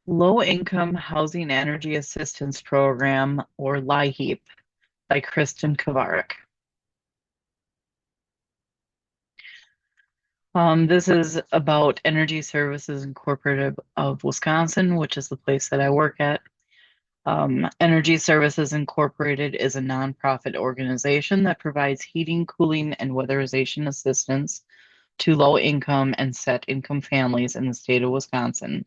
Low Income Housing Energy Assistance Program, or LIHEAP, by Kristen Kovarik. This is about Energy Services Incorporated of Wisconsin, which is the place that I work at. Energy Services Incorporated is a nonprofit organization that provides heating, cooling, and weatherization assistance to low income and set income families in the state of Wisconsin.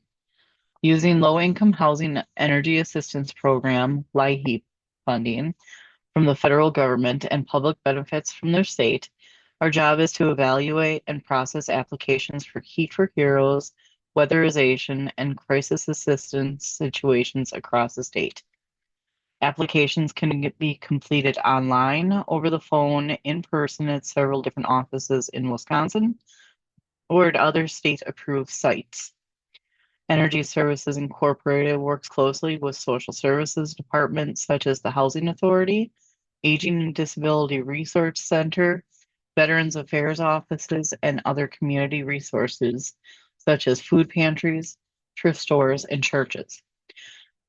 Using Low Income Housing Energy Assistance Program, LIHEAP funding, from the federal government and public benefits from their state, our job is to evaluate and process applications for Heat for Heroes, weatherization, and crisis assistance situations across the state. Applications can be completed online, over the phone, in person at several different offices in Wisconsin, or at other state-approved sites. Energy Services Incorporated works closely with social services departments such as the Housing Authority, Aging and Disability Resource Center, Veterans Affairs offices, and other community resources such as food pantries, thrift stores, and churches.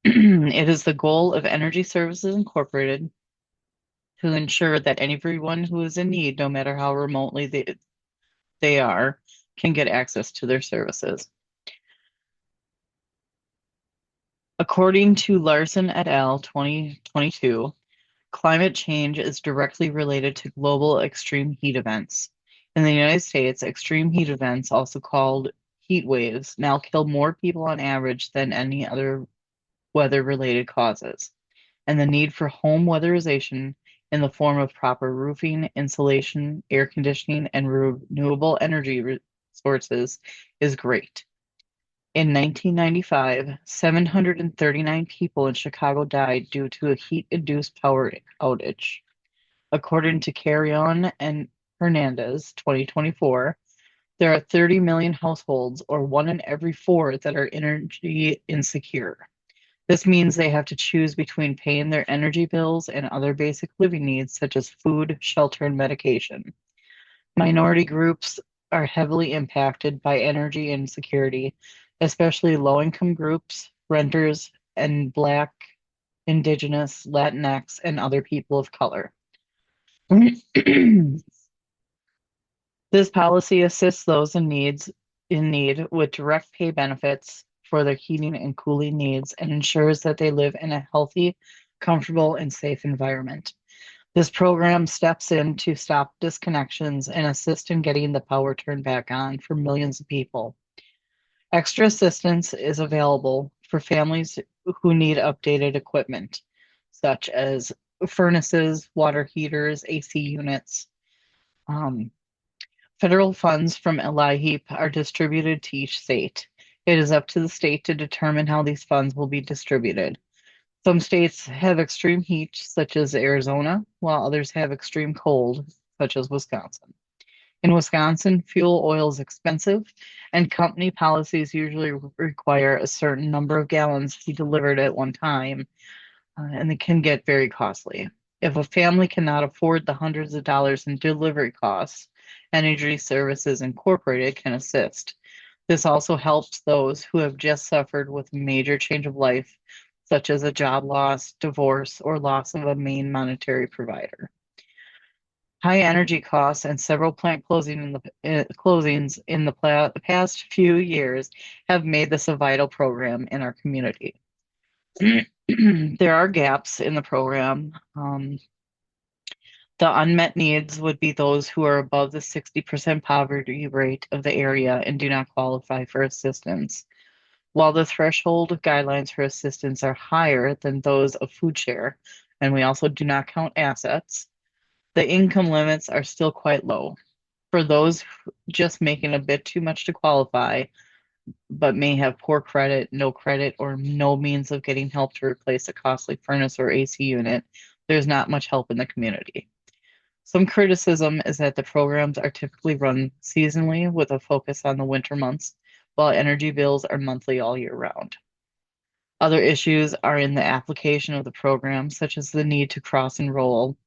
It is the goal of Energy Services Incorporated to ensure that everyone who is in need, no matter how remotely they are, can get access to their services. According to Larson et al. 2022, climate change is directly related to global extreme heat events. In the United States, extreme heat events, also called heat waves, now kill more people on average than any other weather-related causes. And the need for home weatherization in the form of proper roofing, insulation, air conditioning, and renewable energy sources is great. In 1995, 739 people in Chicago died due to a heat-induced power outage. According to Carrion and Hernandez, 2024, there are 30 million households, or one in every four, that are energy insecure. This means they have to choose between paying their energy bills and other basic living needs, such as food, shelter, and medication. Minority groups are heavily impacted by energy insecurity, especially low-income groups, renters, and Black, Indigenous, Latinx, and other people of color. This policy assists those in need with direct pay benefits for their heating and cooling needs and ensures that they live in a healthy, comfortable, and safe environment. This program steps in to stop disconnections and assist in getting the power turned back on for millions of people. Extra assistance is available for families who need updated equipment, such as furnaces, water heaters, AC units. Um, Federal funds from LIHEAP are distributed to each state. It is up to the state to determine how these funds will be distributed. Some states have extreme heat, such as Arizona, while others have extreme cold, such as Wisconsin. In Wisconsin, fuel oil is expensive, and company policies usually require a certain number of gallons to be delivered at one time, and they can get very costly. If a family cannot afford the hundreds of dollars in delivery costs, Energy Services Incorporated can assist. This also helps those who have just suffered with a major change of life, such as a job loss, divorce, or loss of a main monetary provider. High energy costs and several plant closings in the past few years have made this a vital program in our community. There are gaps in the program. The unmet needs would be those who are above the 60% poverty rate of the area and do not qualify for assistance. While the threshold guidelines for assistance are higher than those of food share, and we also do not count assets, the income limits are still quite low. For those just making a bit too much to qualify, but may have poor credit, no credit, or no means of getting help to replace a costly furnace or AC unit, there's not much help in the community. Some criticism is that the programs are typically run seasonally with a focus on the winter months, while energy bills are monthly all year round. Other issues are in the application of the program, such as the need to cross-enroll,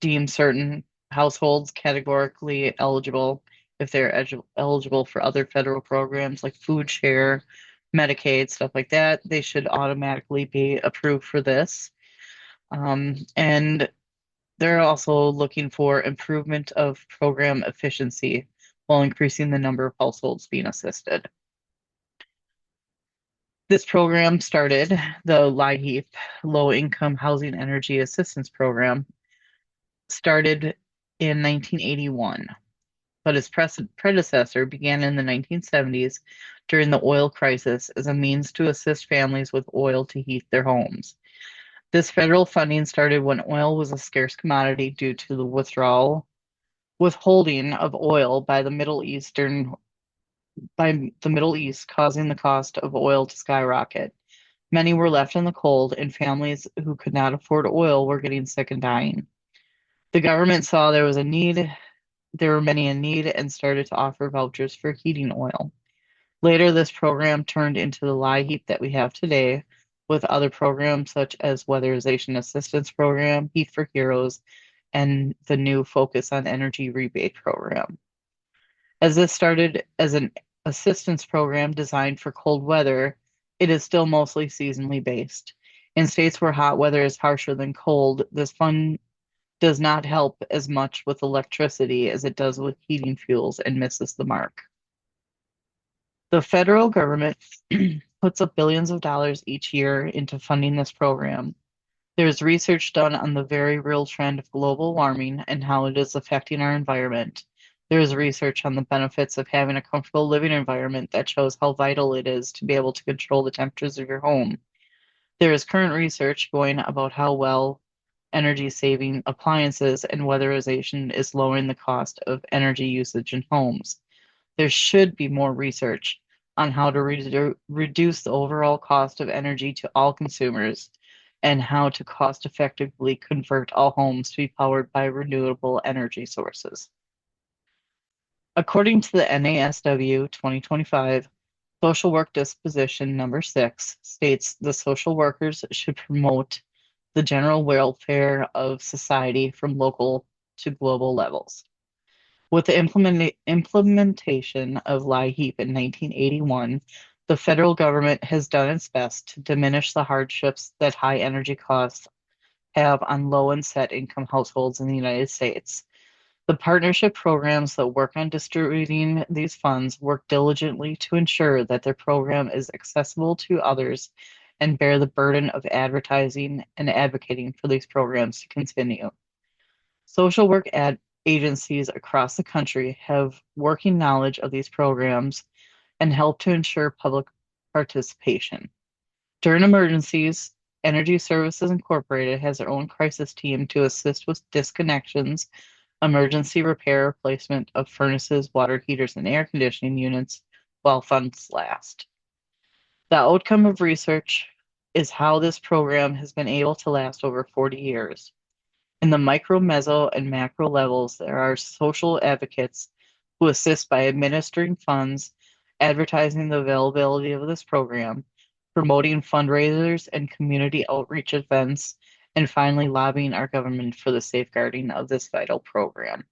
deem certain households categorically eligible if they're eligible for other federal programs like food share, Medicaid, stuff like that, they should automatically be approved for this. And they're also looking for improvement of program efficiency while increasing the number of households being assisted. This program started, the LIHEAP, Low Income Housing Energy Assistance Program, started in 1981, but its predecessor began in the 1970s during the oil crisis as a means to assist families with oil to heat their homes. This federal funding started when oil was a scarce commodity due to the withholding of oil by the Middle East, causing the cost of oil to skyrocket. Many were left in the cold, and families who could not afford oil were getting sick and dying. The government saw there were many in need, and started to offer vouchers for heating oil. Later, this program turned into the LIHEAP that we have today, with other programs such as Weatherization Assistance Program, Heat for Heroes, and the new Focus on Energy Rebate Program. As this started as an assistance program designed for cold weather, it is still mostly seasonally based. In states where hot weather is harsher than cold, this fund does not help as much with electricity as it does with heating fuels and misses the mark. The federal government puts up billions of dollars each year into funding this program. There's research done on the very real trend of global warming and how it is affecting our environment. There is research on the benefits of having a comfortable living environment that shows how vital it is to be able to control the temperatures of your home. There is current research going about how well energy saving appliances and weatherization is lowering the cost of energy usage in homes. There should be more research on how to reduce the overall cost of energy to all consumers and how to cost effectively convert all homes to be powered by renewable energy sources. According to the NASW 2025, Social Work Disposition Number 6 states the social workers should promote the general welfare of society from local to global levels. With the implementation of LIHEAP in 1981, the federal government has done its best to diminish the hardships that high energy costs have on low and set income households in the United States. The partnership programs that work on distributing these funds work diligently to ensure that their program is accessible to others and bear the burden of advertising and advocating for these programs to continue. Social work agencies across the country have working knowledge of these programs and help to ensure public participation. During emergencies, Energy Services Incorporated has their own crisis team to assist with disconnections, emergency repair, replacement of furnaces, water heaters, and air conditioning units while funds last. The outcome of research is how this program has been able to last over 40 years. In the micro, meso, and macro levels, there are social advocates who assist by administering funds, advertising the availability of this program, promoting fundraisers and community outreach events, and finally lobbying our government for the safeguarding of this vital program.